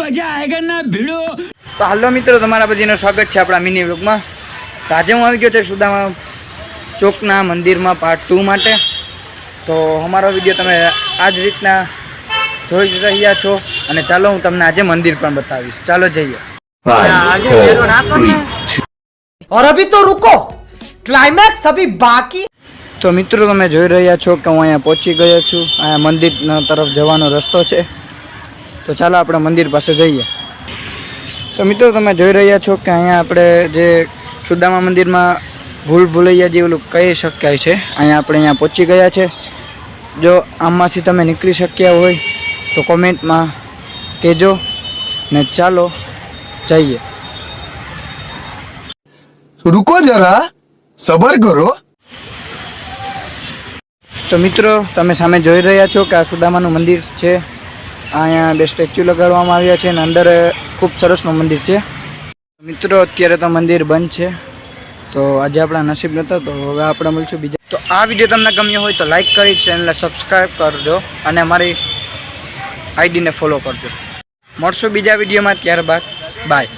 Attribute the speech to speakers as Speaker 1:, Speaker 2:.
Speaker 1: मजा आएगा ना भिड़ो।
Speaker 2: तो हेलो मित्रों, तमारा बधाનું स्वागत है अपना मिनी व्लॉगમાં। तो आज हूँ આવી ગયો છે સુદામા ચોકના મંદિરમાં પાર્ટ 2 માટે। તો અમારો વિડીયો તમે આ જ રીતના જોઈ રહ્યા છો અને ચાલો હું તમને આજે મંદિર પણ બતાવીશ। ચાલો જઈએ।
Speaker 3: और अभी तो रुको, क्लाइमैक्स अभी बाकी।
Speaker 2: तो मित्रों તમે જોઈ રહ્યા છો કે હું અહીંયા પહોંચી ગયો છું। આ મંદિર તરફ જવાનો રસ્તો છે। તો ચાલો આપણે મંદિર પાસે જઈએ। તો મિત્રો તમે જોઈ રહ્યા છો કે અહીંયા આપણે જે સુદામા મંદિરમાં ભૂલ ભૂલૈયા જે ઓલું કહી શકાય છે, અહીંયા આપણે અહીંયા પહોંચી ગયા છે। જો આમાંથી તમે નીકળી શક્યા હોય તો કોમેન્ટમાં કહેજો ને ચાલો જઈએ।
Speaker 4: रुको जरा, सबर करो।
Speaker 2: તો મિત્રો તમે સામે જોઈ રહ્યા છો કે આ સુદામાનું મંદિર છે। અહીંયા બે સ્ટેચ્યુ લગાડવામાં આવ્યા છે અને અંદર ખૂબ સરસનું મંદિર છે। મિત્રો અત્યારે તો મંદિર બંધ છે, તો આજે આપણા નસીબ નહોતા, તો હવે આપણે મળશું બીજા। તો આ વિડીયો તમને ગમ્યો હોય તો લાઈક કરી ચેનલને સબસ્ક્રાઈબ કરજો અને અમારી આઈડીને ફોલો કરજો। મળશું બીજા વિડીયોમાં, ત્યારબાદ બાય।